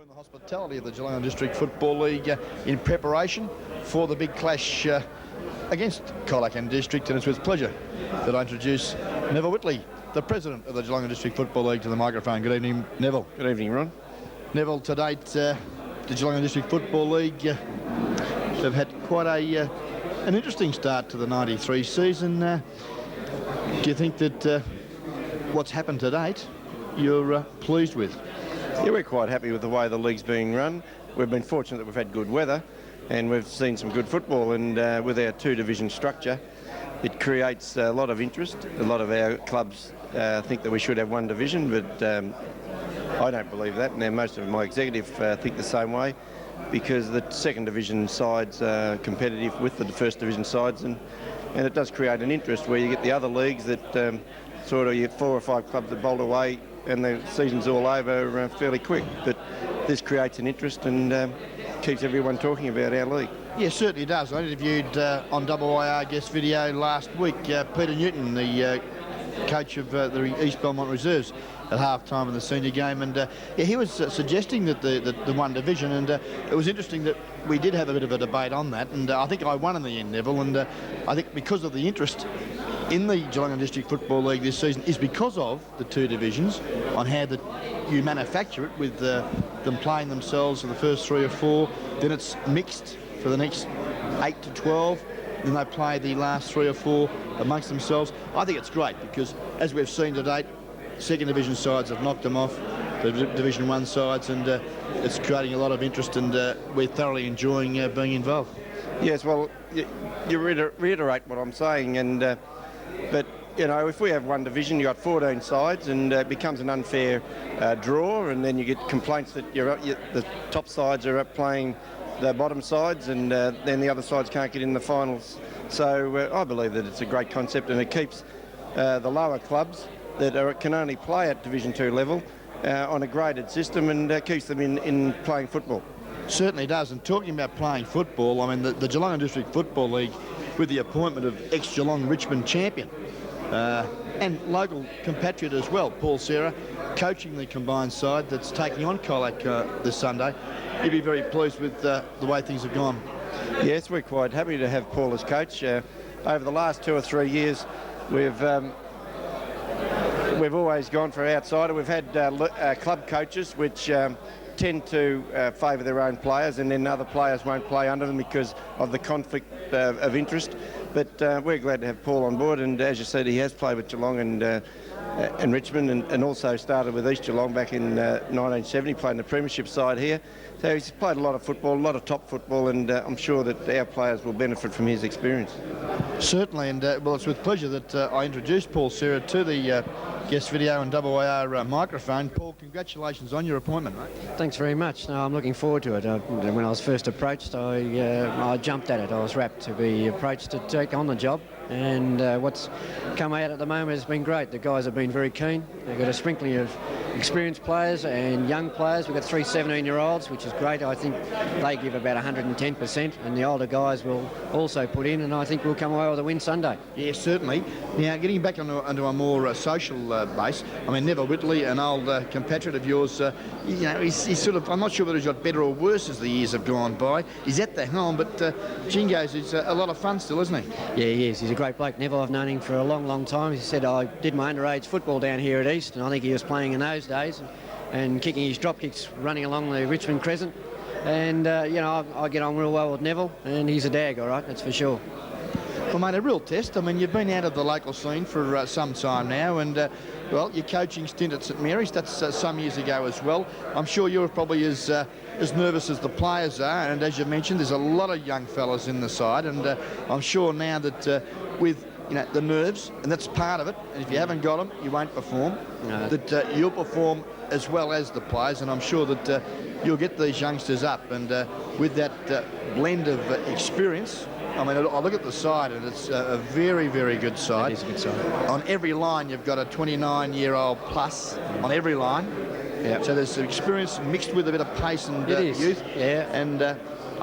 In the hospitality of the Geelong District Football League in preparation for the big clash against Colac District, and it's with pleasure that I introduce Neville Whitley, the President of the Geelong District Football League, to the microphone. Good evening, Neville. Good evening, Ron. Neville, to date, the Geelong District Football League have had quite an interesting start to the 93 season. Do you think that what's happened to date you're pleased with? Yeah, we're quite happy with the way the league's being run. We've been fortunate that we've had good weather and we've seen some good football, and with our two-division structure it creates a lot of interest. A lot of our clubs think that we should have one division, but I don't believe that, and most of my executive think the same way, because the second division sides are competitive with the first division sides, and it does create an interest where you get the other leagues that sort of you get 4 or 5 clubs that bolt away and the season's all over fairly quick. But this creates an interest and keeps everyone talking about our league. Yeah, certainly does. I interviewed on IIR guest video last week Peter Newton, the coach of the East Belmont Reserves, at half-time in the senior game, and yeah, he was suggesting that the one division, and it was interesting that we did have a bit of a debate on that, and I think I won in the end, Neville, and I think because of the interest in the Geelong District Football League this season is because of the two divisions, on how you manufacture it with them playing themselves for the first 3 or 4, then it's mixed for the next 8 to 12, then they play the last 3 or 4 amongst themselves. I think it's great because, as we've seen to date, second division sides have knocked them off the Division 1 sides, and it's creating a lot of interest, and we're thoroughly enjoying being involved. Yes, well, you reiterate what I'm saying, and but you know, if we have one division, you've got 14 sides, and it becomes an unfair draw, and then you get complaints that the top sides are playing the bottom sides, and then the other sides can't get in the finals. So I believe that it's a great concept, and it keeps the lower clubs that can only play at Division 2 level on a graded system, and keeps them in playing football. Certainly does. And talking about playing football, I mean, the Geelong District Football League, with the appointment of ex-Geelong Richmond champion and local compatriot as well, Paul Serra, coaching the combined side that's taking on Colac this Sunday. You'd be very pleased with the way things have gone. Yes, we're quite happy to have Paul as coach. Over the last 2 or 3 years, we've always gone for outsider. We've had club coaches which tend to favour their own players, and then other players won't play under them because of the conflict of interest. But we're glad to have Paul on board, and as you said, he has played with Geelong and Richmond, and also started with East Geelong back in 1970, playing the premiership side here. So he's played a lot of football, a lot of top football, and I'm sure that our players will benefit from his experience. Certainly, and well, it's with pleasure that I introduced Paul Serra to the guest video and IIR microphone. Paul, congratulations on your appointment, mate. Thanks very much. No, I'm looking forward to it. When I was first approached, I jumped at it. I was rapt to be approached to take on the job, and what's come out at the moment has been great. The guys have been very keen. They've got a sprinkling of experienced players and young players. We've got 3 17-year-olds, which is great. I think they give about 110%, and the older guys will also put in, and I think we'll come away with a win Sunday. Yeah, certainly. Now, getting back onto a more social base, I mean, Neville Whitley, an old compatriot of yours, you know, he's sort of, I'm not sure whether he's got better or worse as the years have gone by. He's at the helm, but Jingo's is a lot of fun still, isn't he? Yeah, he is. He's a great bloke. Neville, I've known him for a long, long time. He said, I did my underage football down here at East, and I think he was playing in those days and kicking his drop kicks running along the Richmond Crescent. And, you know, I get on real well with Neville, and he's a dag, all right, that's for sure. Well, mate, a real test. I mean, you've been out of the local scene for some time now, and, well, your coaching stint at St Mary's, that's some years ago as well. I'm sure you're probably as nervous as the players are, and as you mentioned, there's a lot of young fellas in the side, and I'm sure now that with the nerves, and that's part of it, and if you haven't got them, you won't perform, no. That you'll perform as well as the players, and I'm sure that you'll get these youngsters up, and with that blend of experience, I mean, I look at the side, and it's a very, very good side. It is a good side. On every line, you've got a 29-year-old plus on every line. Yep. So there's some experience mixed with a bit of pace and youth. Yeah. And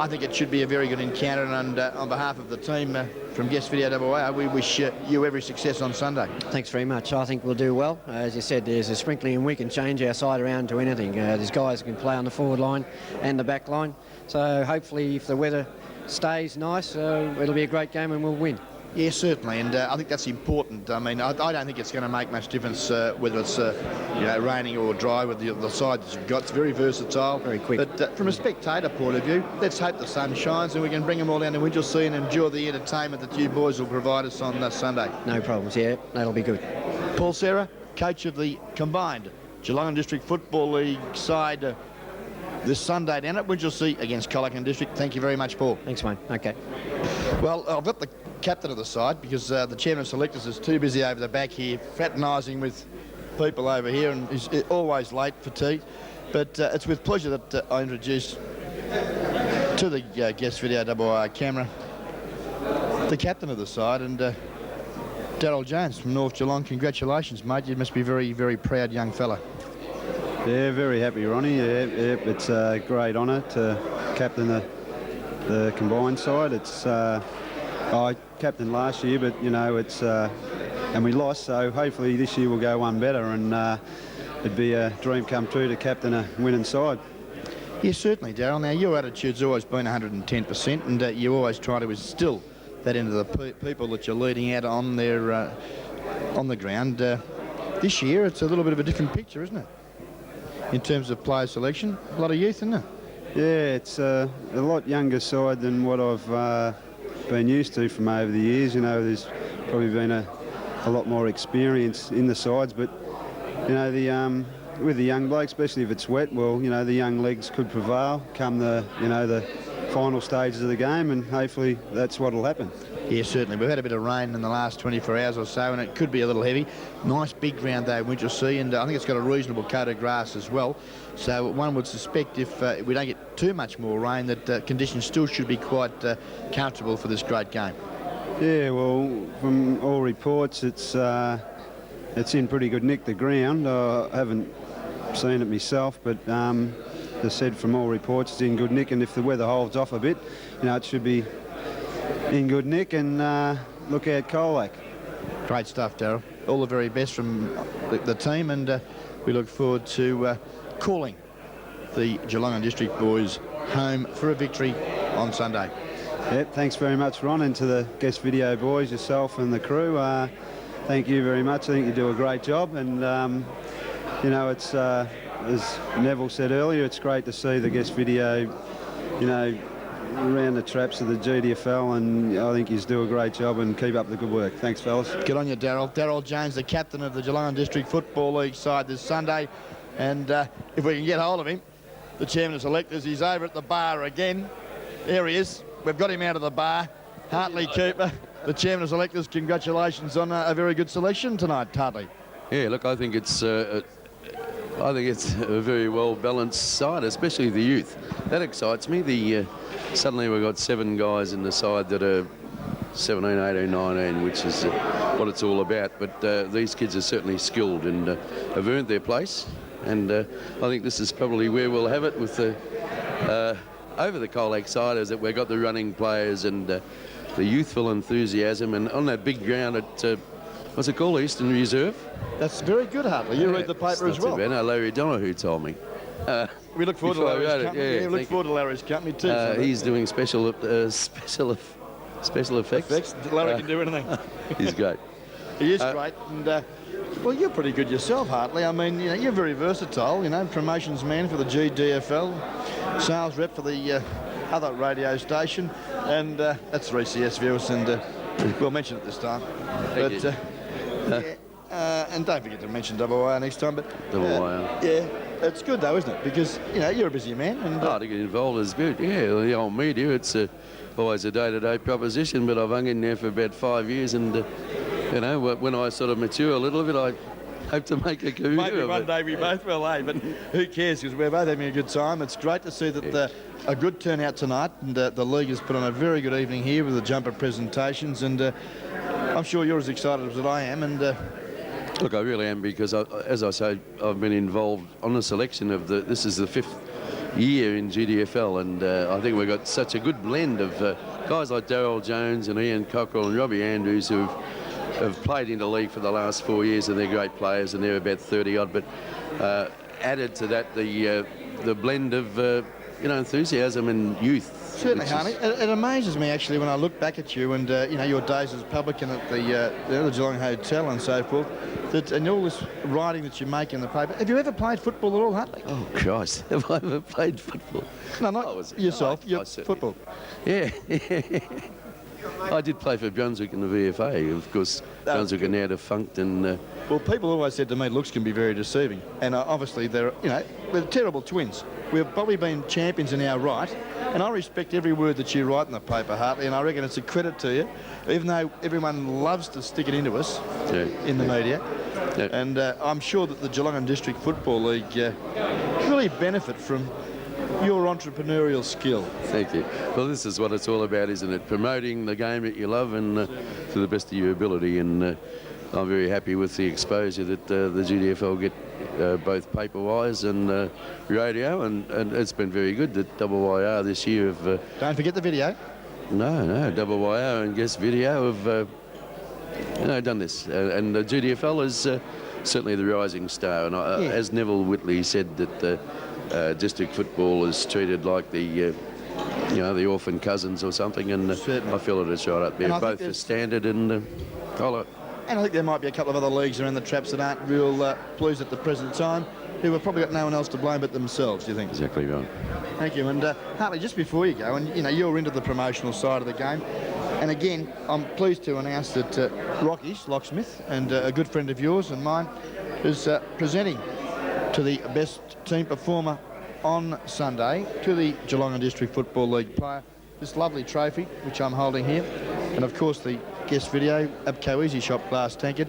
I think it should be a very good encounter, and on behalf of the team from Guest Video WA, we wish you every success on Sunday. Thanks very much. I think we'll do well. As you said, there's a sprinkling and we can change our side around to anything. There's guys who can play on the forward line and the back line. So hopefully if the weather stays nice, it'll be a great game and we'll win. Yeah, certainly, and I think that's important. I mean, I don't think it's going to make much difference whether it's raining or dry with the side that you've got. It's very versatile, very quick. But from a spectator point of view, let's hope the sun shines and we can bring them all down to Winchelsea and enjoy the entertainment that you boys will provide us on Sunday. No problems. Yeah, that'll be good. Paul Serra, coach of the combined Geelong District Football League side this Sunday down at Winchelsea against Colac District. Thank you very much, Paul. Thanks, mate. Okay. Well, I've got the captain of the side because the chairman of selectors is too busy over the back here fraternising with people over here, and he's always late for tea. But it's with pleasure that I introduce to the Guest Video WA camera the captain of the side, and Daryl Jones from North Geelong. Congratulations, mate. You must be very, very proud young fella. Yeah, very happy, Ronnie. Yeah, it's a great honour to captain the combined side. It's I captained last year, but it's and we lost. So hopefully this year we'll go one better, and it'd be a dream come true to captain a winning side. Yes, certainly, Daryl. Now your attitude's always been 110%, and you always try to instill that into the people that you're leading out on their on the ground. This year it's a little bit of a different picture, isn't it? In terms of player selection, a lot of youth, isn't it? Yeah, it's a lot younger side than what I've been used to from over the years. There's probably been a lot more experience in the sides, but with the young bloke, especially if it's wet, well, the young legs could prevail come the final stages of the game, and hopefully that's what'll happen. Yeah, certainly. We've had a bit of rain in the last 24 hours or so, and it could be a little heavy. Nice big ground though, Winchelsea, and I think it's got a reasonable coat of grass as well. So one would suspect if we don't get too much more rain, that conditions still should be quite comfortable for this great game. Yeah, well, from all reports, it's in pretty good nick, the ground. I haven't seen it myself, but they said from all reports it's in good nick, and if the weather holds off a bit, it should be in good nick, and look out Colac. Great stuff, Daryl. All the very best from the team, and we look forward to calling the Geelong District boys home for a victory on Sunday. Yep, thanks very much, Ron, and to the Guest Video boys, yourself and the crew. Thank you very much. I think you do a great job, and it's as Neville said earlier, it's great to see the Guest Video, around the traps of the GDFL, and I think you do a great job, and keep up the good work. Thanks, fellas. Good on you, Daryl. Daryl Jones, the captain of the Geelong District Football League side this Sunday, and if we can get hold of him, the chairman of selectors, he's over at the bar again. There he is. We've got him out of the bar. Hartley Cooper, the chairman of selectors, congratulations on a very good selection tonight, Hartley. Yeah, look, I think it's a very well balanced side, especially the youth. That excites me. Suddenly we've got 7 guys in the side that are 17, 18, 19, which is what it's all about. But these kids are certainly skilled and have earned their place. And I think this is probably where we'll have it with the over the Colac side, is that we've got the running players and the youthful enthusiasm, and on that big ground at what's it called, Eastern Reserve? That's very good, Hartley. You read the paper as well. No, Larry Donoghue told me. We look forward to Larry's company. Yeah, we look forward to Larry's company too. He's doing special effects. Larry can do anything. He's great. He is great, and well, you're pretty good yourself, Hartley. I mean, you're very versatile. Promotions man for the GDFL, sales rep for the other radio station, and that's 3CS viewers, and we'll mention it this time. Thank you. And don't forget to mention WA next time. But yeah, it's good though, isn't it? Because you're a busy man. And to get involved is good. Yeah, the old media, it's always a day-to-day proposition. But I've hung in there for about 5 years, and when I sort of mature a little bit, I hope to make a career. Maybe one day we both will, But who cares? Because we're both having a good time. It's great to see that a good turnout tonight, and the league has put on a very good evening here with the jumper presentations, and I'm sure you're as excited as I am. And look, I really am, because as I say, I've been involved on the selection of this is the year in GDFL, and I think we've got such a good blend of guys like Darryl Jones and Ian Cockrell and Robbie Andrews who have played in the league for the last 4 years, and they're great players, and they're about 30 odd. But added to that, the blend of enthusiasm and youth. Certainly, Harley. It amazes me actually when I look back at you and your days as publican at the Geelong Hotel and so forth, and all this writing that you make in the paper. Have you ever played football at all, Hartley? Oh Christ, have I ever played football? No, not yourself. Football. Yeah. I did play for Brunswick in the VFA. Of course, Brunswick are now defunct, and well, people always said to me, looks can be very deceiving, and obviously we're terrible twins. We've probably been champions in our right, and I respect every word that you write in the paper, Hartley, and I reckon it's a credit to you, even though everyone loves to stick it into us in the media. Yeah. And I'm sure that the Geelong District Football League really benefit from your entrepreneurial skill. Thank you. Well, this is what it's all about, isn't it? Promoting the game that you love and to the best of your ability. And I'm very happy with the exposure that the GDFL get, both paper-wise and radio, and it's been very good that YR this year have... Don't forget the video. No, YR and guest video have done this. And the GDFL is certainly the rising star. And as Neville Whitley said, that district football is treated like the orphan cousins or something, and I feel that it's right up there, both for standard and colour. And I think there might be a couple of other leagues around the traps that aren't real pleased at the present time, who have probably got no one else to blame but themselves, do you think? Exactly right. Thank you. And Hartley, just before you go, and you're into the promotional side of the game, and again, I'm pleased to announce that Rocky's Locksmith, and a good friend of yours and mine, is presenting to the best team performer on Sunday, to the Geelong District Football League player, this lovely trophy, which I'm holding here, and of course the guest video, Abco Easy Shop Glass Tankard,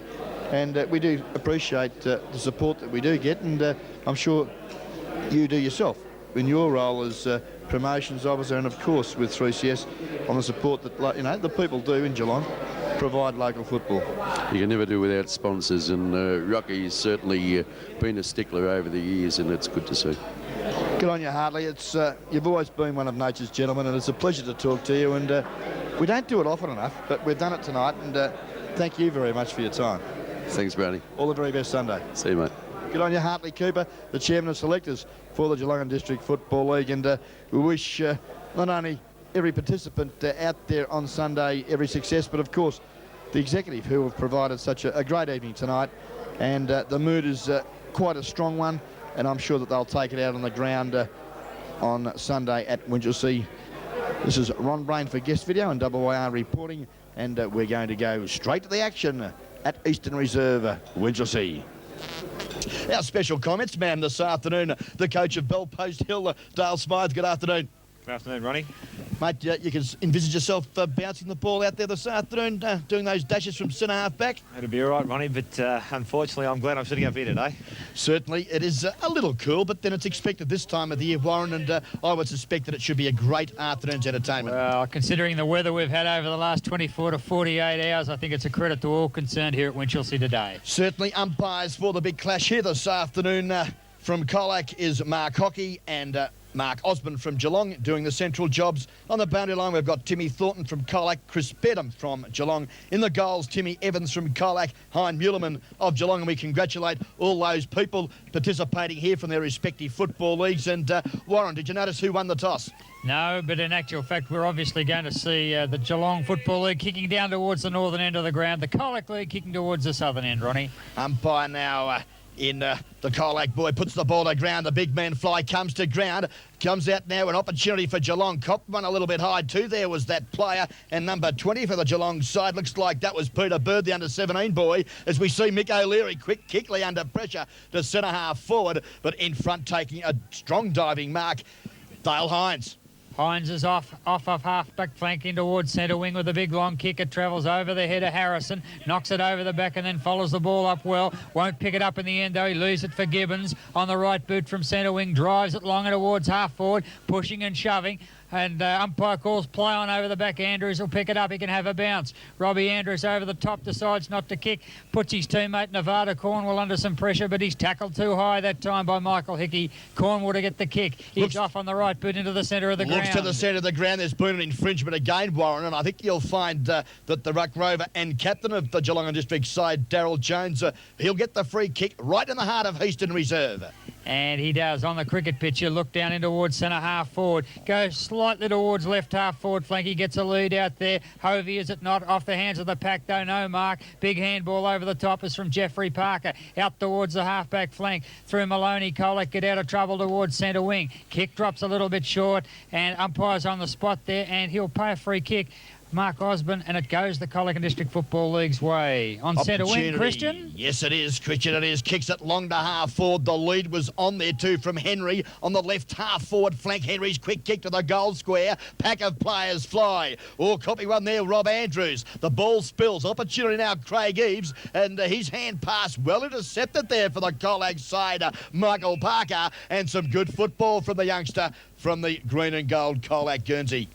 and we do appreciate the support that we do get, and I'm sure you do yourself in your role as promotions officer, and of course with 3CS on the support that the people do in Geelong provide local football. You can never do without sponsors, and Rocky's certainly been a stickler over the years, and it's good to see. Good on you, Hartley. It's you've always been one of nature's gentlemen, and it's a pleasure to talk to you, and we don't do it often enough, but we've done it tonight, and thank you very much for your time. Thanks, Brownie. All the very best Sunday. See you, mate. Good on you, Hartley Cooper, the chairman of selectors for the Geelong District Football League, and we wish not only every participant out there on Sunday every success, but of course the executive who have provided such a great evening tonight, and the mood is quite a strong one, and I'm sure that they'll take it out on the ground on Sunday at Winchelsea. This is Ron Brain for guest video and WIR reporting, and we're going to go straight to the action at Eastern Reserve, Winchelsea. Our special comments man this afternoon, the coach of Bellpost Hill, Dale Smythe. Good afternoon. Good afternoon, Ronnie. Mate, you can envisage yourself bouncing the ball out there this afternoon, doing those dashes from centre half back? It'll be all right, Ronnie, but unfortunately I'm glad I'm sitting up here today. Certainly, it is a little cool, but then it's expected this time of the year, Warren, and I would suspect that it should be a great afternoon's entertainment. Well, considering the weather we've had over the last 24 to 48 hours, I think it's a credit to all concerned here at Winchelsea today. Certainly, umpires for the big clash here this afternoon from Colac is Mark Hockey and Mark Osborne from Geelong doing the central jobs. On the boundary line, we've got Timmy Thornton from Colac, Chris Bedham from Geelong. In the goals, Timmy Evans from Colac, Hein Muleman of Geelong, and we congratulate all those people participating here from their respective football leagues. And Warren, did you notice who won the toss? No, but in actual fact, we're obviously going to see the Geelong Football League kicking down towards the northern end of the ground, the Colac League kicking towards the southern end, Ronnie. Umpire now in the Colac boy puts the ball to ground. The big man fly comes to ground. Comes out now, an opportunity for Geelong. Cop one a little bit high too. There was that player. And number 20 for the Geelong side. Looks like that was Peter Bird, the under-17 boy. As we see Mick O'Leary quickly under pressure to centre half forward. But in front taking a strong diving mark, Dale Hines. Hines is off half-back flank in towards centre wing with a big long kick. It travels over the head of Harrison, knocks it over the back and then follows the ball up well. Won't pick it up in the end though. He leaves it for Gibbons on the right boot from centre wing. Drives it long and towards half forward, pushing and shoving. and umpire calls play on over the back. Andrews will pick it up. He can have a bounce. Robbie Andrews over the top, decides not to kick, puts his teammate Nevada Cornwall under some pressure, but he's tackled too high that time by Michael Hickey. Cornwall to get the kick. He's off on the right boot into the centre of the ground. Looks to the centre of the ground. There's been an infringement again, Warren, and I think you'll find that the ruck rover and captain of the Geelong District side, Daryl Jones, he'll get the free kick right in the heart of Eastern Reserve. And he does. On the cricket pitch, you look down in towards centre half forward. Goes slightly towards left half forward flank. He gets a lead out there. Hovey, is it not? Off the hands of the pack, though. No mark. Big handball over the top is from Jeffrey Parker. Out towards the half-back flank. Through Maloney. Colac get out of trouble towards centre wing. Kick drops a little bit short. And umpire's on the spot there. And he'll pay a free kick. Mark Osborne, and it goes the Colac District Football League's way. On centre wing, Christian? Yes, it is, Christian, it is. Kicks it long to half forward. The lead was on there too from Henry. On the left half forward flank, Henry's quick kick to the goal square. Pack of players fly. Oh, copy one there, Rob Andrews. The ball spills. Opportunity now, Craig Eves. And his hand pass well intercepted there for the Colac side, Michael Parker. And some good football from the youngster from the green and gold Colac Guernsey.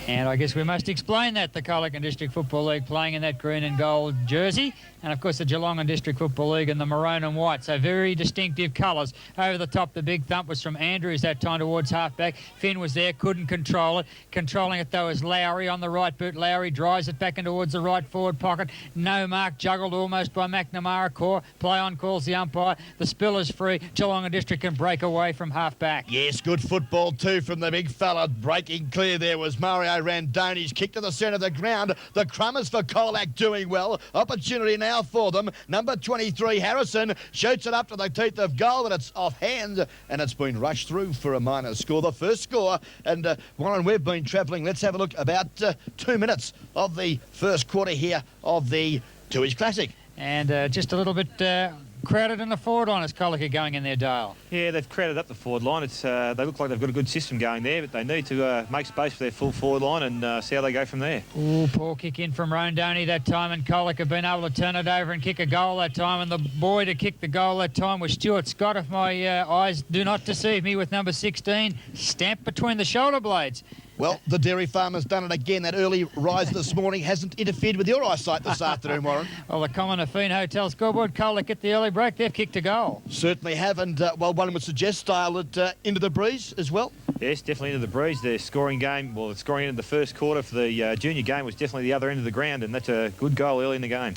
And I guess we must explain that the Colac and District Football League playing in that green and gold jersey. And, of course, the Geelong and District Football League in the maroon and white. So very distinctive colours. Over the top, the big thump was from Andrews that time towards half-back. Finn was there, couldn't control it. Controlling it, though, is Lowry on the right boot. Lowry drives it back in towards the right forward pocket. No mark, juggled almost by McNamara. Play on calls the umpire. The spill is free. Geelong and District can break away from half-back. Yes, good football, too, from the big fella. Breaking clear there was Mario Randoni's kick to the centre of the ground. The Crummers for Colac doing well. Opportunity now for them. Number 23, Harrison, shoots it up to the teeth of goal, and it's offhand, and it's been rushed through for a minor score. The first score, and Warren, we've been travelling. Let's have a look. About 2 minutes of the first quarter here of the Tooheys Classic. And just a little bit crowded in the forward line as Colac are going in there, Dale. Yeah, they've crowded up the forward line. It's they look like they've got a good system going there, but they need to make space for their full forward line and see how they go from there. Ooh, poor kick in from Rondoni that time, and Colac have been able to turn it over and kick a goal that time, and the boy to kick the goal that time was Stuart Scott, if my eyes do not deceive me, with number 16, stamped between the shoulder blades. Well, the dairy farmer's done it again. That early rise this morning hasn't interfered with your eyesight this afternoon, Warren. Well, the Common Affine Hotel scoreboard, Colac get the early break. They've kicked a goal. Certainly have, and well, one would suggest style it into the breeze as well. Yes, definitely into the breeze. The scoring game, well, the scoring in the first quarter for the junior game was definitely the other end of the ground, and that's a good goal early in the game.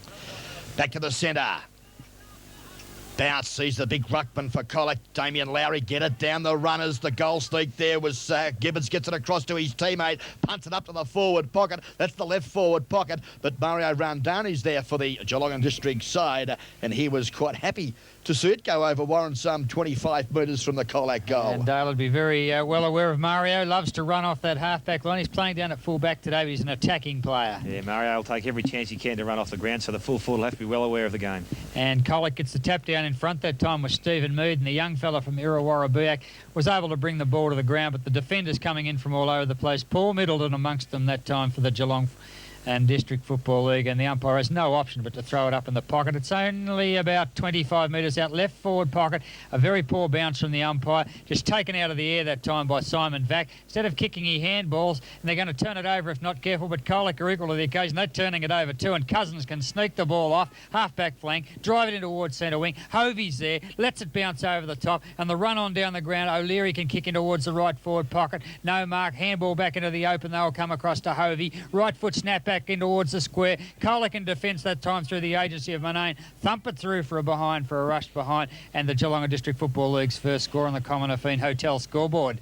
Back to the centre. Bounce, sees the big ruckman for Colac. Damien Lowry get it down the runners. The goal sneak there was Gibbons, gets it across to his teammate. Punts it up to the forward pocket. That's the left forward pocket. But Mario Randoni's there for the Geelong and District side. And he was quite happy to see it go over, Warren, some 25 metres from the Colac goal. And Dale would be very well aware of Mario. Loves to run off that half-back line. He's playing down at full-back today, but he's an attacking player. Yeah, Mario will take every chance he can to run off the ground, so the full forward will have to be well aware of the game. And Colac gets the tap down in front that time with Stephen Mead, and the young fella from Illawarra Buyak was able to bring the ball to the ground, but the defenders coming in from all over the place. Paul Middleton amongst them that time for the Geelong and District Football League, and the umpire has no option but to throw it up in the pocket. It's only about 25 metres out, left forward pocket. A very poor bounce from the umpire, just taken out of the air that time by Simon Vack. Instead of kicking, he handballs, and they're going to turn it over if not careful, but Colac are equal to the occasion. They're turning it over too, and Cousins can sneak the ball off, half-back flank, drive it in towards centre wing. Hovey's there, lets it bounce over the top, and the run on down the ground. O'Leary can kick in towards the right forward pocket. No mark, handball back into the open. They'll come across to Hovey. Right foot snap back in towards the square. Colac in defence that time through the agency of Manane. Thump it through for a rush behind, and the Geelong and District Football League's first score on the Common Affine Hotel scoreboard.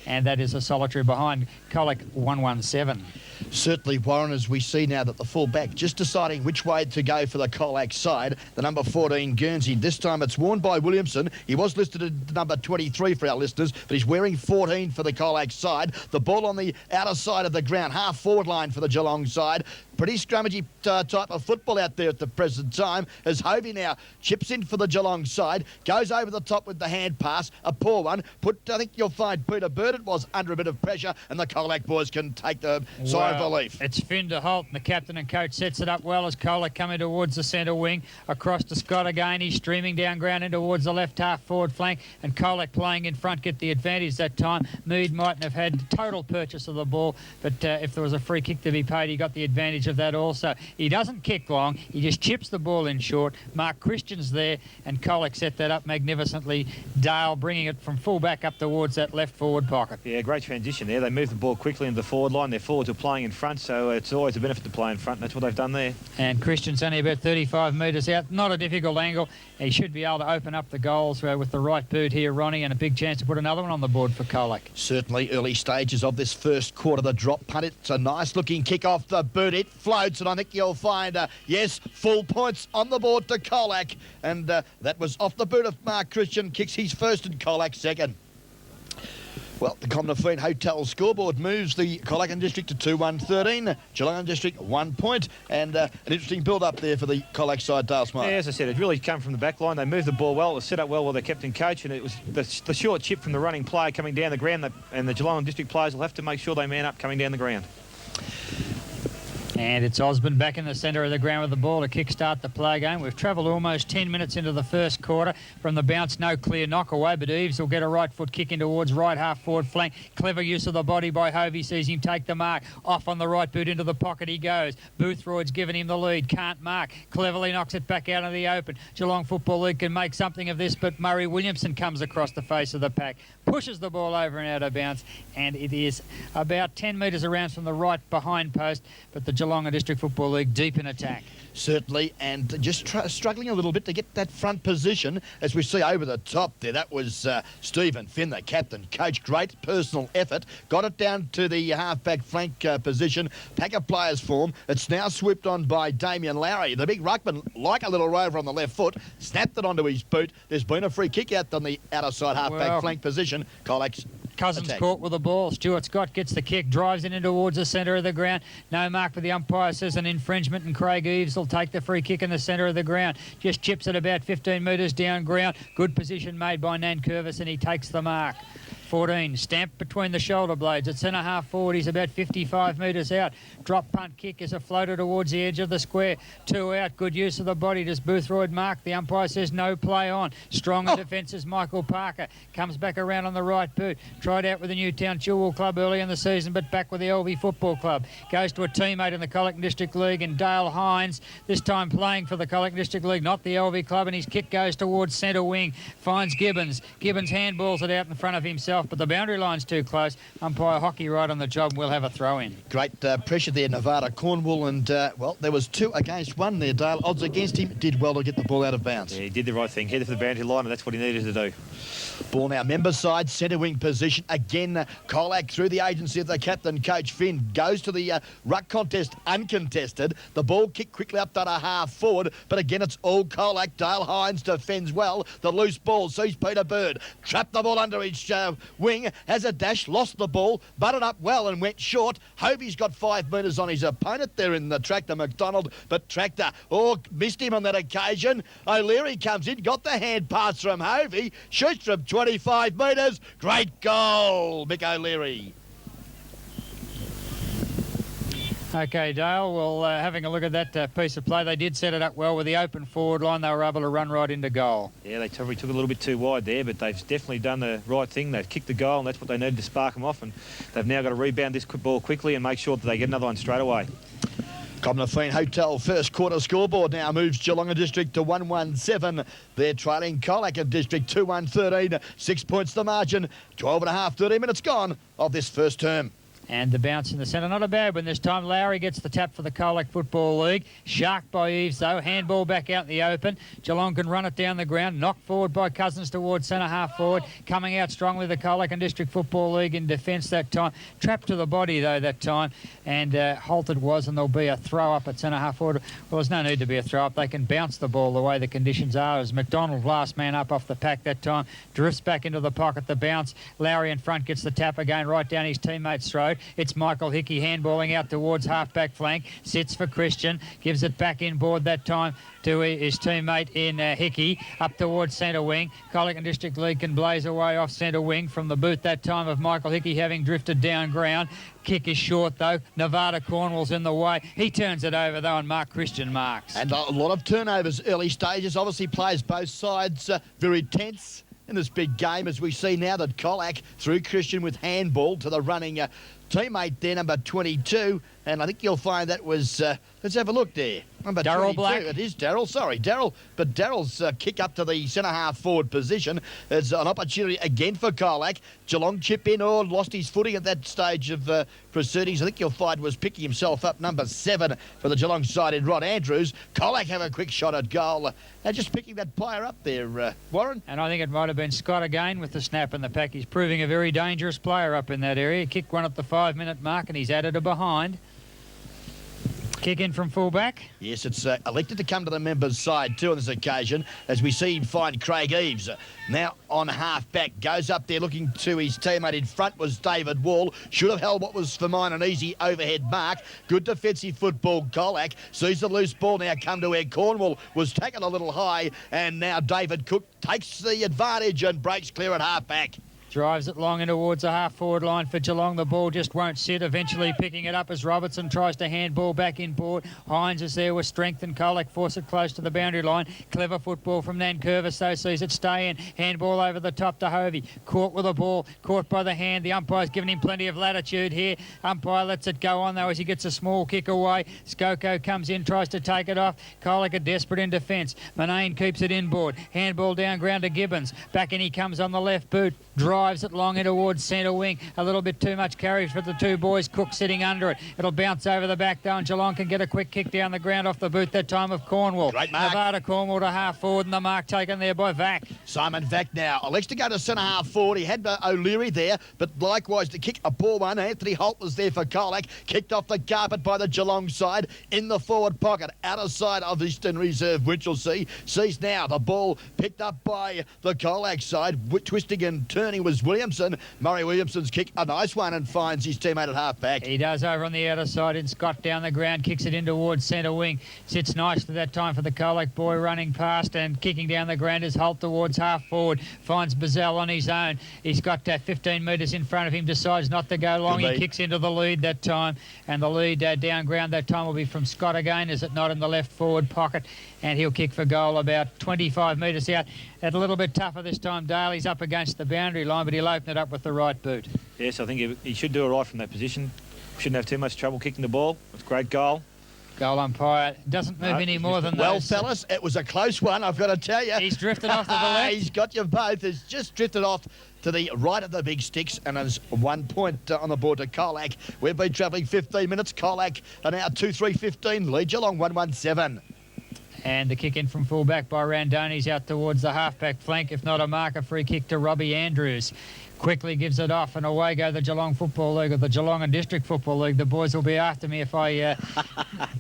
And that is a solitary behind. Colac 117. Certainly, Warren, as we see now that the full-back just deciding which way to go for the Colac side. The number 14, Guernsey. This time it's worn by Williamson. He was listed at number 23 for our listeners, but he's wearing 14 for the Colac side. The ball on the outer side of the ground, half-forward line for the Geelong side. Pretty scrummagey type of football out there at the present time, as Hovey now chips in for the Geelong side, goes over the top with the hand pass, a poor one. I think you'll find Peter Burton it was under a bit of pressure, and the Colac boys can take the sigh of relief. It's Finn de Holt, and the captain and coach sets it up well as Colac coming towards the centre wing. Across to Scott again. He's streaming down ground in towards the left half forward flank, and Colac playing in front get the advantage that time. Mead mightn't have had total purchase of the ball, but if there was a free kick to be paid, he got the advantage of that also. He doesn't kick long. He just chips the ball in short. Mark Christian's there, and Colac set that up magnificently. Dale bringing it from full back up towards that left forward pocket. Yeah, great transition there. They moved the ball quickly into the forward line. Their forwards are playing in front, so it's always a benefit to play in front, and that's what they've done there. And Christian's only about 35 metres out. Not a difficult angle. He should be able to open up the goals with the right boot here, Ronnie, and a big chance to put another one on the board for Colac. Certainly early stages of this first quarter. The drop punt, it's a nice looking kick off the boot. It floats, and I think you'll find, yes, full points on the board to Colac. And that was off the boot of Mark Christian. Kicks his first and Colac second. Well, the Commonwealth Hotel scoreboard moves the Colac District to 2-1-13. Geelong District 1 point, and an interesting build-up there for the Colac side, Dale Smart. Yeah, as I said, it really come from the back line. They moved the ball well. It was set up well by their captain coach, and it was the short chip from the running player coming down the ground, and the Geelong District players will have to make sure they man up coming down the ground. And it's Osborne back in the centre of the ground with the ball to kick-start the play game. We've travelled almost 10 minutes into the first quarter. From the bounce, no clear knock away, but Eves will get a right foot kick in towards right half forward flank. Clever use of the body by Hovey, sees him take the mark. Off on the right boot into the pocket he goes. Boothroyd's given him the lead, can't mark. Cleverly knocks it back out of the open. Geelong Football League can make something of this, but Murray Williamson comes across the face of the pack, pushes the ball over and out of bounds, and it is about 10 metres around from the right behind post, but the Geelong District Football League deep in attack. Certainly, and just struggling a little bit to get that front position, as we see over the top there. That was Stephen Finn, the captain coach. Great personal effort. Got it down to the half-back flank position. Pack of players form. It's now swooped on by Damien Lowry. The big ruckman, like a little rover on the left foot, snapped it onto his boot. There's been a free kick out on the outer side half-back flank position. Colac's Cousins attack. caught with the ball. Stuart Scott gets the kick, drives it in towards the centre of the ground. No mark for the umpire, says an infringement, and Craig Eves will take the free kick in the centre of the ground. Just chips it about 15 metres down ground. Good position made by Nan Curvis, and he takes the mark. 14, stamped between the shoulder blades. At centre half forward, he's about 55 metres out. Drop punt kick is a floater towards the edge of the square. 2 out, good use of the body. Does Boothroyd mark? The umpire says no play on. Strong in defence is Michael Parker. Comes back around on the right boot. Tried out with the Newtown Chilwell Club early in the season, but back with the LV Football Club. Goes to a teammate in the Colac District League, and Dale Hines, this time playing for the Colac District League, not the LV Club, and his kick goes towards centre wing. Finds Gibbons. Gibbons handballs it out in front of himself, but the boundary line's too close. Umpire Hockey right on the job. We'll have a throw in. Great pressure there, Nevada Cornwall, and well, there was 2 against 1 there, Dale. Odds against him. Did well to get the ball out of bounds. Yeah, he did the right thing. Headed for the boundary line, and that's what he needed to do. Ball now, member side, centre wing position. Again, Colac through the agency of the captain, Coach Finn, goes to the ruck contest uncontested. The ball kicked quickly up to the half forward, but again, it's all Colac. Dale Hines defends well. The loose ball sees Peter Bird. Trapped the ball under his wing, has a dash, lost the ball, butted up well and went short. Hovey's got 5 metres on his opponent there in the Tractor McDonald, but Tractor, missed him on that occasion. O'Leary comes in, got the hand pass from Hovey, shoots from 25 metres. Great goal, Mick O'Leary. Okay, Dale, well, having a look at that piece of play, they did set it up well with the open forward line. They were able to run right into goal. Yeah, they probably took a little bit too wide there, but they've definitely done the right thing. They've kicked the goal, and that's what they needed to spark them off, and they've now got to rebound this ball quickly and make sure that they get another one straight away. Commonwealth Hotel first quarter scoreboard now moves Geelong District to 1-1-7. They're trailing Colac District 2-1-13. 6 points the margin. 12 and a half, 13 minutes gone of this first term. And the bounce in the centre, not a bad one this time. Lowry gets the tap for the Colac Football League. Sharked by Eves, though. Handball back out in the open. Geelong can run it down the ground. Knocked forward by Cousins towards centre half forward. Coming out strongly, the Colac and District Football League in defence that time. Trapped to the body, though, that time. And halted was, and there'll be a throw up at centre half forward. Well, there's no need to be a throw up. They can bounce the ball the way the conditions are. As McDonald, last man up off the pack that time, drifts back into the pocket. The bounce. Lowry in front gets the tap again right down his teammate's throat. it. It's Michael Hickey handballing out towards half-back flank. Sits for Christian. Gives it back inboard that time to his teammate in Hickey. Up towards centre wing. Colic and District League can blaze away off centre wing from the boot that time of Michael Hickey having drifted down ground. Kick is short though. Nevada Cornwall's in the way. He turns it over though, and Mark Christian marks. And a lot of turnovers early stages. Obviously plays both sides very tense in this big game, as we see now that Colac through Christian with handball to the running teammate there, number 22. And I think you'll find that was, let's have a look there. Number Darryl 22. Black. It is Darryl, sorry, Darryl. But Darryl's kick up to the centre-half forward position. It's an opportunity again for Colac. Geelong chip in or lost his footing at that stage of proceedings. I think you'll find was picking himself up, number 7 for the Geelong side in Rod Andrews. Colac have a quick shot at goal. Just picking that player up there, Warren. And I think it might have been Scott again with the snap in the pack. He's proving a very dangerous player up in that area. Kicked one at the 5-minute mark and he's added a behind. Kick in from fullback. Yes, it's elected to come to the members' side too on this occasion, as we see him find Craig Eves. Now on half-back, goes up there looking to his teammate in front was David Wall. Should have held what was for mine an easy overhead mark. Good defensive football, Colac. Sees the loose ball now come to where Cornwall was taken a little high, and now David Cook takes the advantage and breaks clear at half-back. Drives it long in towards the half-forward line for Geelong. The ball just won't sit, eventually picking it up as Robertson tries to handball back inboard. Hines is there with strength and Colac force it close to the boundary line. Clever football from Nankervis, though, sees it stay in. Handball over the top to Hovey. Caught with the ball, caught by the hand. The umpire's given him plenty of latitude here. Umpire lets it go on, though, as he gets a small kick away. Skoko comes in, tries to take it off. Colac are desperate in defence. Manane keeps it inboard. Handball down ground to Gibbons. Back in he comes on the left boot. Drives it long in towards centre wing. A little bit too much carriage for the two boys. Cook sitting under it. It'll bounce over the back though, and Geelong can get a quick kick down the ground off the boot that time of Cornwall. Great mark. Nevada Cornwall to half forward, and the mark taken there by Vac. Simon Vac now elects to go to centre-half forward. He had O'Leary there, but likewise to kick a poor one. Anthony Holt was there for Colac. Kicked off the carpet by the Geelong side in the forward pocket. Outer side of Eastern Reserve, Winchelsea. Sees now the ball picked up by the Colac side. Twisting and turning was Williamson. Murray Williamson's kick, a nice one, and finds his teammate at half-back. He does over on the outer side, and Scott down the ground, kicks it in towards centre wing. Sits nicely that time for the Colac boy running past, and kicking down the ground is Holt towards half-forward. Finds Bazell on his own. He's got 15 metres in front of him, decides not to go long. He kicks into the lead that time, and the lead down ground that time will be from Scott again, is it not, in the left forward pocket, and he'll kick for goal about 25 metres out. A little bit tougher this time. Daly's up against the boundary line, but he'll open it up with the right boot. Yes, I think he should do it right from that position. Shouldn't have too much trouble kicking the ball. It's a great goal. Goal umpire doesn't move any more than Well, those. fellas, it was a close one, I've got to tell you. He's drifted off to the left. He's got you both. He's just drifted off to the right of the big sticks, and there's 1 point on the board to Colac. We've been travelling 15 minutes. Colac are now 2-3-15. Lead Geelong 1-1-7. And the kick in from fullback by Randoni's out towards the halfback flank. If not a mark, a free kick to Robbie Andrews. Quickly gives it off, and away go the Geelong Football League, or the Geelong and District Football League. The boys will be after me if I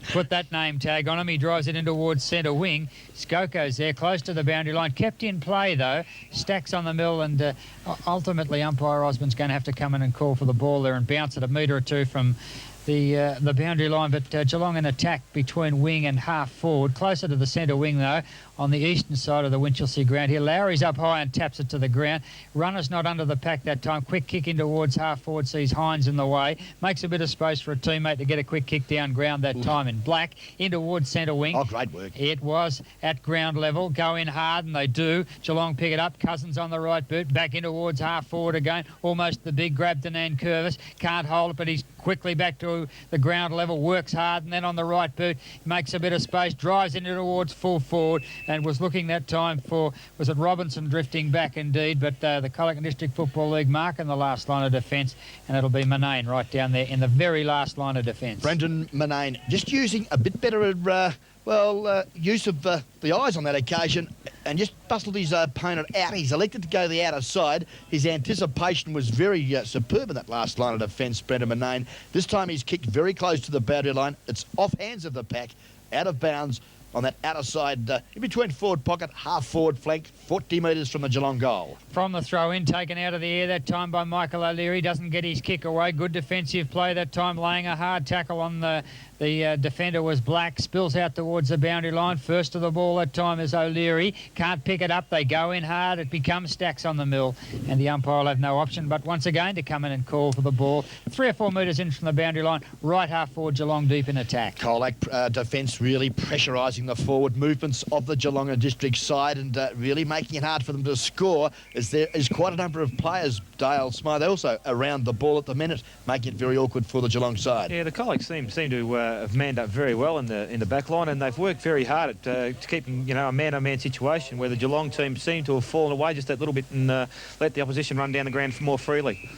put that name tag on him. He drives it in towards centre wing. Skoko's there, close to the boundary line. Kept in play, though. Stacks on the mill, and ultimately umpire Osmond's going to have to come in and call for the ball there and bounce it a metre or two from the boundary line, but Geelong in attack between wing and half forward, closer to the centre wing though, on the eastern side of the Winchelsea ground here. Lowry's up high and taps it to the ground. Runner's not under the pack that time. Quick kick in towards half forward, sees Hines in the way. Makes a bit of space for a teammate to get a quick kick down ground that time in Black, in towards centre wing. Oh, great work. It was at ground level. Go in hard, and they do. Geelong pick it up. Cousins on the right boot. Back in towards half forward again. Almost the big grab to Nankervis. Can't hold it, but he's quickly back to the ground level. Works hard, and then on the right boot, makes a bit of space. Drives into towards full forward, and was looking that time for, was it Robinson drifting back indeed, but the Colic District Football League mark in the last line of defence, and it'll be Manane right down there in the very last line of defence. Brendan Manane just using a bit better use of the eyes on that occasion, and just bustled his opponent out. He's elected to go the outer side. His anticipation was very superb in that last line of defence, Brendan Manane. This time he's kicked very close to the boundary line. It's off hands of the pack, out of bounds, on that outer side, in between forward pocket, half forward flank, 40 metres from the Geelong goal. From the throw-in, taken out of the air that time by Michael O'Leary. Doesn't get his kick away. Good defensive play that time, laying a hard tackle on the defender was Black. Spills out towards the boundary line. First to the ball that time is O'Leary. Can't pick it up. They go in hard. It becomes Stacks on the mill. And the umpire will have no option but once again to come in and call for the ball. 3 or 4 metres in from the boundary line. Right half forward, Geelong deep in attack. Colac defence really pressurising the forward movements of the Geelong District side and really making it hard for them to score, as there is quite a number of players, Dale Smythe also, around the ball at the minute, making it very awkward for the Geelong side. Yeah, the Colacs seem to have manned up very well in the back line, and they've worked very hard at to keeping a man-on-man situation where the Geelong team seem to have fallen away just that little bit and let the opposition run down the ground more freely.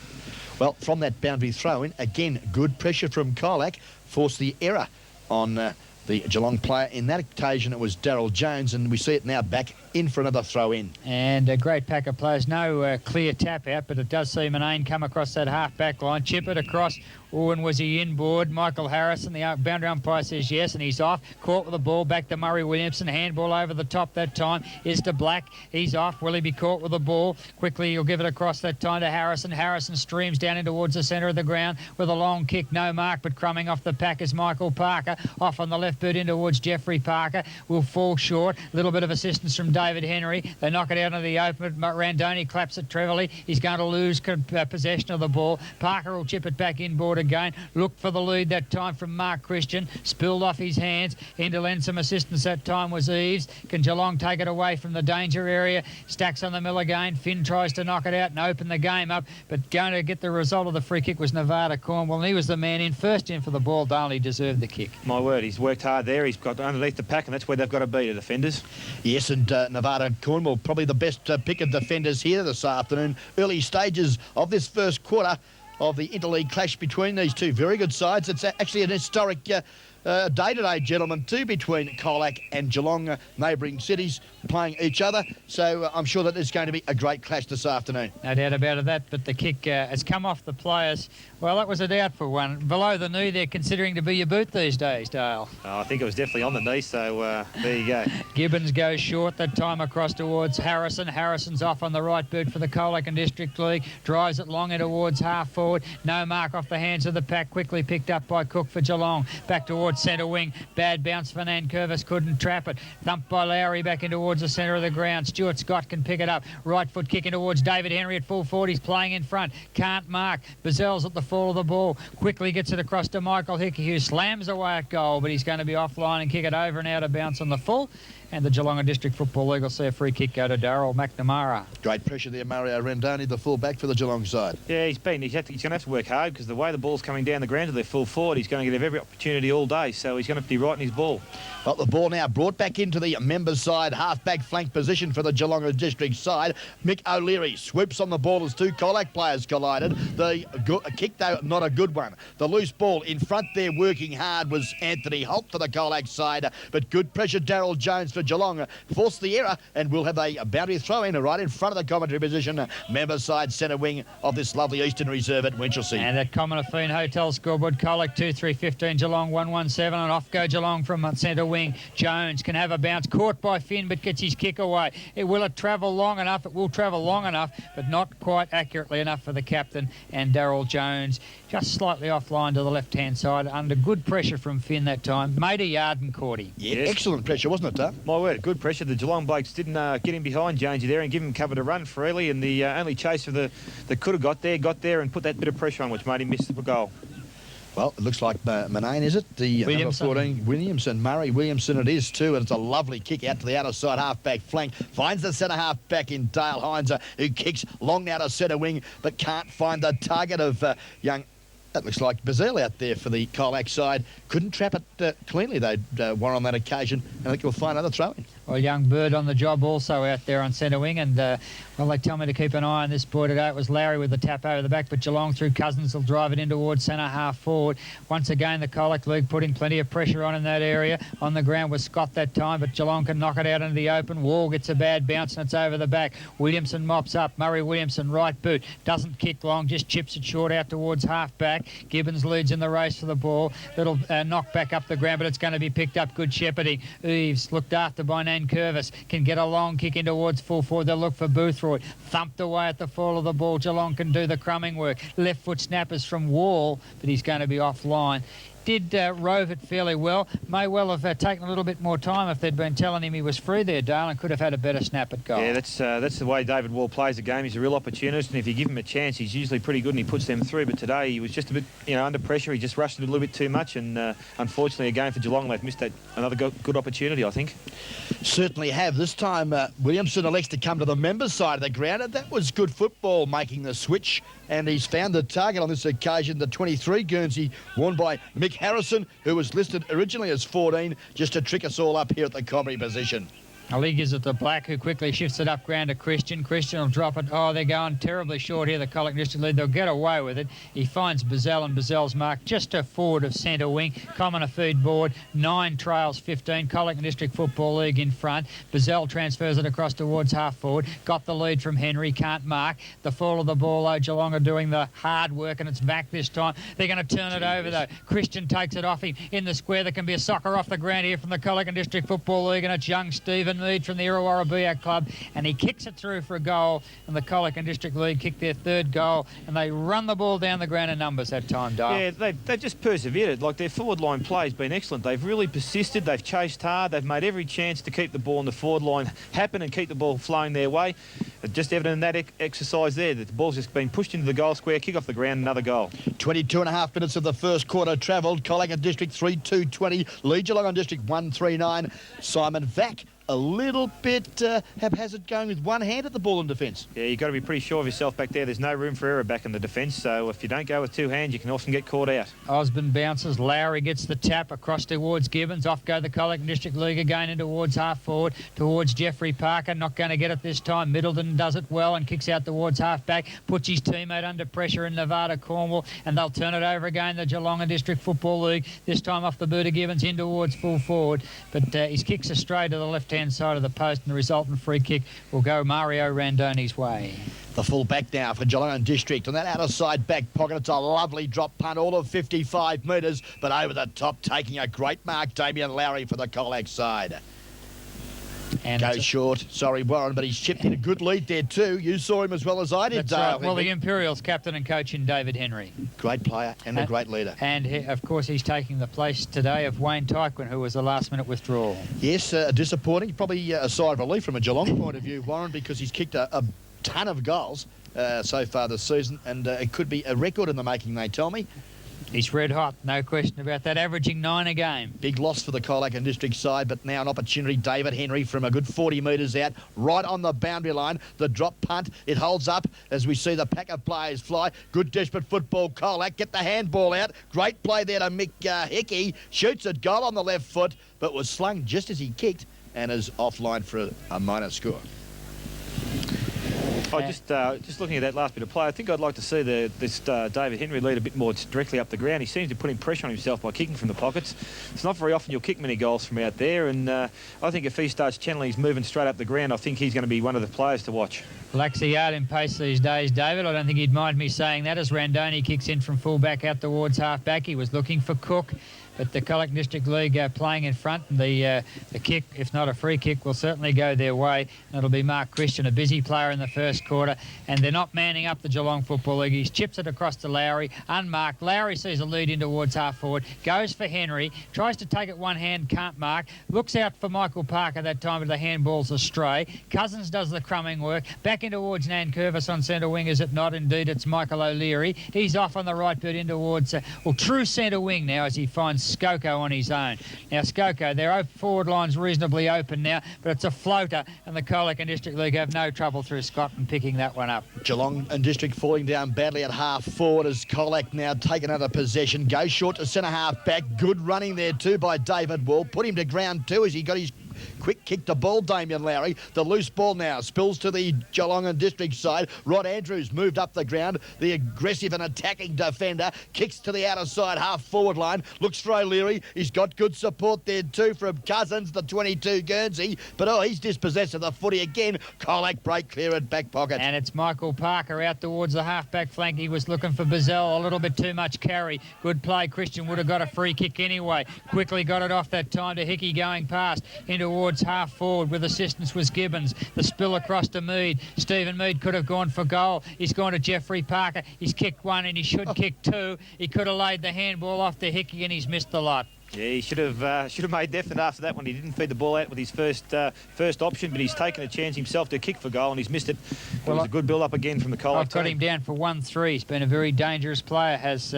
Well, from that boundary throw-in, again, good pressure from Colac, forced the error on the Geelong player. In that occasion, it was Daryl Jones, and we see it now back in for another throw-in. And a great pack of players. No clear tap out, but it does see Manane come across that half-back line, chip it across. Oh, and was he inboard? Michael Harrison, the boundary umpire, says yes, and he's off. Caught with the ball, back to Murray Williamson. Handball over the top that time is to Black. He's off. Will he be caught with the ball? Quickly, he'll give it across that time to Harrison. Harrison streams down in towards the centre of the ground with a long kick. No mark, but crumbing off the pack is Michael Parker. Off on the left boot in towards Jeffrey Parker. Will fall short. A little bit of assistance from David Henry. They knock it out into the open. Randoni claps it Trevorley. He's going to lose possession of the ball. Parker will chip it back inboard again. Looked for the lead that time from Mark Christian. Spilled off his hands. In to lend some assistance that time was Eves. Can Geelong take it away from the danger area? Stacks on the mill again. Finn tries to knock it out and open the game up, but going to get the result of the free kick was Nevada Cornwall, and he was the man in first in for the ball. Darnley deserved the kick. My word, he's worked hard there. He's got underneath the pack, and that's where they've got to be, the defenders. Yes, and Nevada Cornwall, probably the best pick of defenders here this afternoon. Early stages of this first quarter of the interleague clash between these two very good sides. It's actually an historic day today, gentlemen, too, between Colac and Geelong, neighbouring cities playing each other. So I'm sure that there's going to be a great clash this afternoon. No doubt about that, but the kick has come off the players. Well, that was a doubtful one. Below the knee, they're considering to be your boot these days, Dale. Oh, I think it was definitely on the knee, so there you go. Gibbons goes short that time across towards Harrison. Harrison's off on the right boot for the Colac and District League. Drives it long in towards half forward. No mark off the hands of the pack. Quickly picked up by Cook for Geelong. Back towards centre wing. Bad bounce for Nankervis. Couldn't trap it. Thumped by Lowry back in towards the centre of the ground. Stuart Scott can pick it up. Right foot kick in towards David Henry at full forward. He's playing in front. Can't mark. Bazell's at the fall of the ball. Quickly gets it across to Michael Hickey, who slams away at goal, but he's going to be offline and kick it over and out of bounds on the full. And the Geelong District Football League will see a free kick go to Darryl McNamara. Great pressure there, Mario Rendoni, the full-back for the Geelong side. Yeah, he's going to have to work hard because the way the ball's coming down the ground to their full forward, he's going to get every opportunity all day, so he's going to be right in his ball. Well, the ball now brought back into the members' side, half-back flank position for the Geelong District side. Mick O'Leary swoops on the ball as two Colac players collided. The kick, though, not a good one. The loose ball in front there working hard was Anthony Holt for the Colac side, but good pressure, Daryl Jones for Geelong. Forced the error, and we'll have a boundary throw-in right in front of the commentary position. Members' side centre wing of this lovely Eastern Reserve at Winchelsea. And at Commonwealth Hotel scoreboard, Colac 2-3-15, Geelong 1-1-7, and off go Geelong from centre wing. Jones can have a bounce, caught by Finn, but gets his kick away. Will it travel long enough? It will travel long enough, but not quite accurately enough for the captain and Daryl Jones. Just slightly offline to the left-hand side, under good pressure from Finn that time. Made a yard and caught him. Yeah, yes. Excellent pressure, wasn't it, Dave? My word, good pressure. The Geelong blokes didn't get in behind Jonesy there and give him cover to run freely, and the only chaser that could have got there and put that bit of pressure on, which made him miss the goal. Well, it looks like Manane, is it? The Williamson. number 14, Williamson. Murray Williamson it is too, and it's a lovely kick out to the outer side half-back flank. Finds the centre half-back in Dale Hines, who kicks long out of centre wing, but can't find the target of young... That looks like Bazell out there for the Colac side. Couldn't trap it cleanly, though, Warren, on that occasion. And I think we'll find another throw-in. Well, young Bird on the job also out there on centre wing, and well, they tell me to keep an eye on this boy today. It was Larry with the tap over the back, but Geelong through Cousins will drive it in towards centre half forward. Once again, the Colac League putting plenty of pressure on in that area. On the ground was Scott that time, but Geelong can knock it out into the open. Wall gets a bad bounce and it's over the back. Williamson mops up. Murray Williamson, right boot. Doesn't kick long, just chips it short out towards half back. Gibbons leads in the race for the ball. Little knock back up the ground, but it's going to be picked up. Good shepherding. Eves looked after by Nankervis. Can get a long kick in towards full forward. They'll look for Boothroyd. Thumped away at the fall of the ball. Geelong can do the crumbing work. Left foot snappers from Wall, but he's going to be offline. Did rove it fairly well. May well have taken a little bit more time if they'd been telling him he was free there, Dale, and could have had a better snap at goal. Yeah, that's the way David Wall plays the game. He's a real opportunist, and if you give him a chance, he's usually pretty good and he puts them through. But today he was just a bit, under pressure. He just rushed it a little bit too much, and unfortunately, again for Geelong, they've missed another good opportunity, I think. Certainly have. This time, Williamson elects to come to the members' side of the ground, and that was good football, making the switch. And he's found the target on this occasion, the 23 Guernsey, worn by Mick Harrison, who was listed originally as 14, just to trick us all up here at the comedy position. Ali gives it to Black, who quickly shifts it up ground to Christian. Christian will drop it. Oh, they're going terribly short here, the Colac District lead. They'll get away with it. He finds Bazell, and Bazell's mark just to forward of centre wing. Common a feed board. 9 trails 15. Colac District Football League in front. Bazell transfers it across towards half forward. Got the lead from Henry. Can't mark. The fall of the ball, though. Geelong are doing the hard work, and it's back this time. They're going to turn it over, though. Christian takes it off him in the square. There can be a soccer off the ground here from the Colac District Football League, and it's young Stephen Mead from the Illawarra Buyak Club, and he kicks it through for a goal, and the Colac District League kick their 3rd goal, and they run the ball down the ground in numbers that time, Dale. Yeah, they've just persevered. Like, their forward line play has been excellent. They've really persisted. They've chased hard. They've made every chance to keep the ball in the forward line happen and keep the ball flowing their way. It's just evident in that exercise there that the ball's just been pushed into the goal square, kick off the ground, another goal. 22.5 minutes of the first quarter travelled. Colac District 3-2-20. Lead Geelong District 1-3-9. Simon Vack a little bit haphazard, going with one hand at the ball in defence. Yeah, you've got to be pretty sure of yourself back there. There's no room for error back in the defence, so if you don't go with 2 hands, you can often get caught out. Osborne bounces. Lowry gets the tap across towards Gibbons. Off go the Colac District League again in towards half forward, towards Jeffrey Parker. Not going to get it this time. Middleton does it well and kicks out towards half back. Puts his teammate under pressure in Nevada Cornwall, and they'll turn it over again, the Geelong District Football League. This time off the boot of Gibbons in towards full forward, but his kicks are straight to the left-hand side of the post, and the resultant free kick will go Mario Randoni's way. The full back now for Geelong District. On that outer side back pocket, it's a lovely drop punt, all of 55 metres, but over the top, taking a great mark, Damien Lowry for the Colac side. And goes short. Sorry, Warren, but he's chipped in a good lead there too. You saw him as well as I did, that's Dale. right. Well, the Imperials captain and coach in David Henry. Great player and a great leader. And, of course, he's taking the place today of Wayne Tyquin, who was a last-minute withdrawal. Yes, disappointing. Probably a sigh of relief from a Geelong point of view, Warren, because he's kicked a ton of goals so far this season, and it could be a record in the making, they tell me. He's red hot, no question about that, averaging 9 a game. Big loss for the Colac District side, but now an opportunity. David Henry from a good 40 metres out, right on the boundary line. The drop punt, it holds up as we see the pack of players fly. Good desperate football, Colac. Get the handball out. Great play there to Mick Hickey. Shoots at goal on the left foot, but was slung just as he kicked and is offline for a minor score. Just looking at that last bit of play, I think I'd like to see this David Henry lead a bit more directly up the ground. He seems to be putting pressure on himself by kicking from the pockets. It's not very often you'll kick many goals from out there, and I think if he starts channeling his moving straight up the ground, I think he's going to be one of the players to watch. Lacks a yard in pace these days, David. I don't think he'd mind me saying that as Randoni kicks in from full-back out towards half-back. He was looking for Cook, but the Colac District League playing in front. The kick, if not a free kick, will certainly go their way. And it'll be Mark Christian, a busy player in the first quarter. And they're not manning up the Geelong Football League. He chips it across to Lowry, unmarked. Lowry sees a lead in towards half-forward, goes for Henry, tries to take it one hand, can't mark. Looks out for Michael Parker that time, but the handball's astray. Cousins does the crumbing work. Back in towards Nankervis on centre wing, is it not? Indeed, it's Michael O'Leary. He's off on the right boot in towards, true centre wing now as he finds Skoko on his own. Now, Skoko, their forward line's reasonably open now, but it's a floater, and the Colac and District League have no trouble through Scotland picking that one up. Geelong and District falling down badly at half forward as Colac now take another possession. Goes short to centre half back. Good running there too by David Wall. Put him to ground too as he got his Quick kick to ball, Damien Lowry. The loose ball now spills to the Geelong and District side. Rod Andrews moved up the ground. The aggressive and attacking defender kicks to the outer side, half forward line. Looks for O'Leary. He's got good support there too from Cousins, the 22 Guernsey. But he's dispossessed of the footy again. Colac break clear at back pocket. And it's Michael Parker out towards the half-back flank. He was looking for Bazell, a little bit too much carry. Good play. Christian would have got a free kick anyway. Quickly got it off that time to Hickey going past in towards half forward with assistance was Gibbons. The spill across to Mead. Stephen Mead could have gone for goal. He's gone to Jeffrey Parker. He's kicked one and he should kick two. He could have laid the handball off to Hickey and he's missed the lot. Yeah, he should have made definite after that one. He didn't feed the ball out with his first option, but he's taken a chance himself to kick for goal and he's missed it. It was a good build-up again from the Colac I've got him down for 1-3. He's been a very dangerous player, has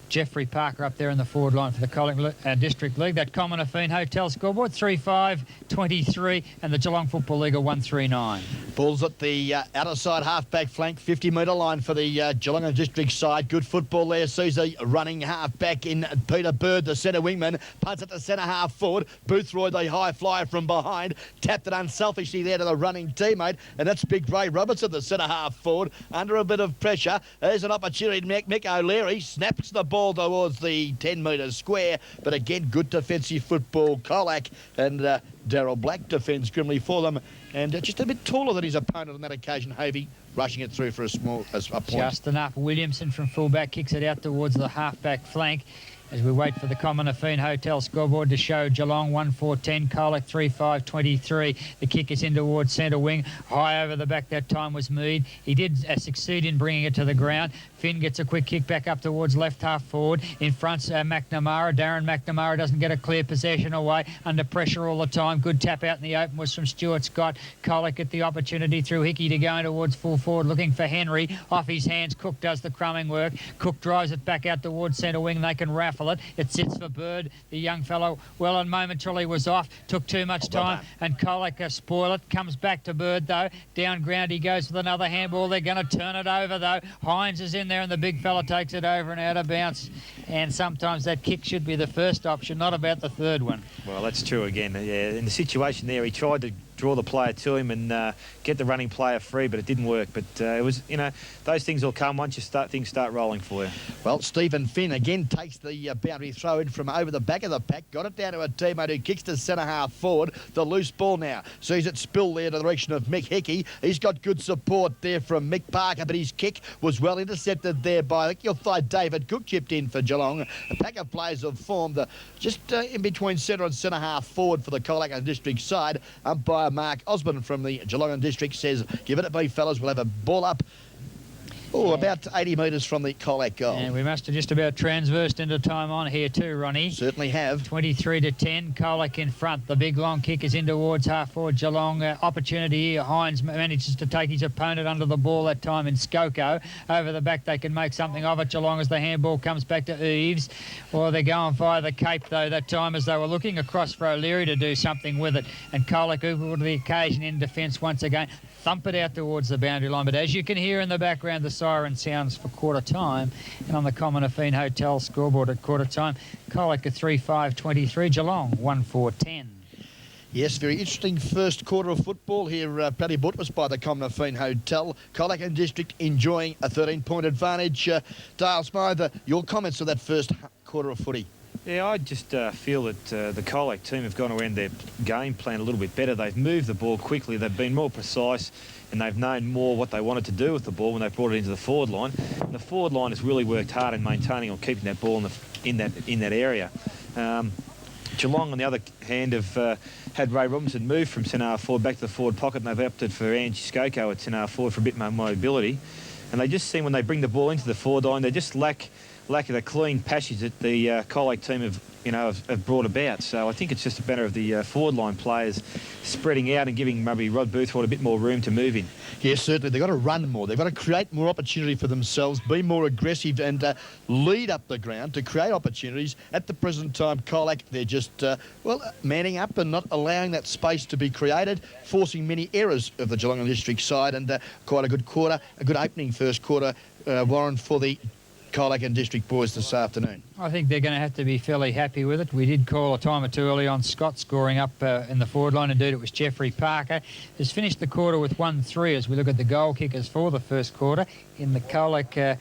Jeffrey Parker up there in the forward line for the Colac District League. That Common Affine Hotel scoreboard, 3-5-23, and the Geelong Football League 1-3-9. Balls at the outer side half-back flank, 50-metre line for the Geelong and District side. Good football there. Susie running half-back in Peter Bird, the centre wingman. Punts it to centre half forward. Boothroyd, the high flyer from behind. Tapped it unselfishly there to the running teammate. And that's Big Ray Robertson, the centre half forward. Under a bit of pressure. There's an opportunity. Mick O'Leary snaps the ball towards the 10-metre square. But again, good defensive football. Colac and Darryl Black defends grimly for them. And just a bit taller than his opponent on that occasion, Havey, rushing it through for a point. Just enough. Williamson from fullback kicks it out towards the half-back flank. As we wait for the Common Affine Hotel scoreboard to show Geelong 1-4-10, Colac 3-5-23. The kick is in towards centre wing. High over the back that time was Mead. He did succeed in bringing it to the ground. Finn gets a quick kick back up towards left half forward. In front, McNamara. Darren McNamara doesn't get a clear possession away. Under pressure all the time. Good tap out in the open was from Stuart Scott. Colac get the opportunity through Hickey to go in towards full forward looking for Henry. Off his hands, Cook does the crumbing work. Cook drives it back out towards centre wing. They can raffle it. It sits for Bird. The young fellow, well, and momentarily was off. Took too much time. And Colac spoil it. Comes back to Bird, though. Down ground he goes with another handball. They're going to turn it over, though. Hines is in there and the big fella takes it over and out of bounds. And sometimes that kick should be the first option, not about the third one. Well, that's true again. Yeah, in the situation there, he tried to draw the player to him and get the running player free, but it didn't work. But it was, those things will come once things start rolling for you. Well, Stephen Finn again takes the boundary throw in from over the back of the pack, got it down to a teammate who kicks to centre half forward. The loose ball now sees it spill there to the direction of Mick Hickey. He's got good support there from Mick Parker, but his kick was well intercepted there by, I think you'll find David Cook chipped in for Geelong. A pack of players have formed just in between centre and centre half forward for the Colac and District side. Umpire Mark Osborne from the Geelong and District says, give it at me, fellas. We'll have a ball up. Oh, about 80 metres from the Colac goal. And we must have just about transversed into time on here too, Ronnie. Certainly have. 23-10, Colac in front. The big long kick is in towards half forward Geelong. Opportunity here. Hines manages to take his opponent under the ball that time in Skoko. Over the back, they can make something of it. Geelong as the handball comes back to Eves. Well, they're going via the Cape though that time as they were looking across for O'Leary to do something with it. And Colac equal to the occasion in defence once again. Thump it out towards the boundary line. But as you can hear in the background, the siren sounds for quarter time. And on the Common Affine Hotel scoreboard at quarter time, Colac 3-5-23, Geelong 1-4-10. Yes, very interesting first quarter of football here. Paddy Buttress by the Common Affine Hotel. Colac and District enjoying a 13-point advantage. Dale Smythe, your comments on that first quarter of footy? Yeah, I just feel that the Colac team have gone around their game plan a little bit better. They've moved the ball quickly. They've been more precise and they've known more what they wanted to do with the ball when they brought it into the forward line. And the forward line has really worked hard in maintaining or keeping that ball in that area. Geelong, on the other hand, have had Ray Robinson move from centre half forward back to the forward pocket, and they've opted for Ange Skoko at centre half forward for a bit more mobility. And they just seem when they bring the ball into the forward line, they just lack of the clean passage that the Colac team have brought about. So I think it's just a matter of the forward line players spreading out and giving maybe Rod Boothroyd a bit more room to move in. Yes, certainly. They've got to run more. They've got to create more opportunity for themselves, be more aggressive and lead up the ground to create opportunities. At the present time, Colac, they're just, manning up and not allowing that space to be created, forcing many errors of the Geelong District side, and quite a good quarter, a good opening first quarter, Warren, for the Colac and District boys this afternoon? I think they're going to have to be fairly happy with it. We did call a time or two early on Scott scoring up in the forward line. Indeed, it was Jeffrey Parker, who's finished the quarter with 1-3 as we look at the goal kickers for the first quarter. In the Colac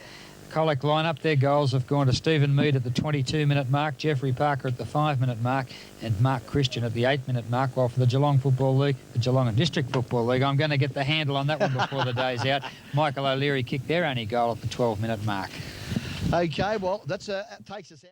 lineup, their goals have gone to Stephen Mead at the 22-minute mark, Jeffrey Parker at the 5-minute mark, and Mark Christian at the 8-minute mark. While for the Geelong Football League, the Geelong and District Football League, I'm going to get the handle on that one before the day's out. Michael O'Leary kicked their only goal at the 12-minute mark. Okay, well, that takes us out.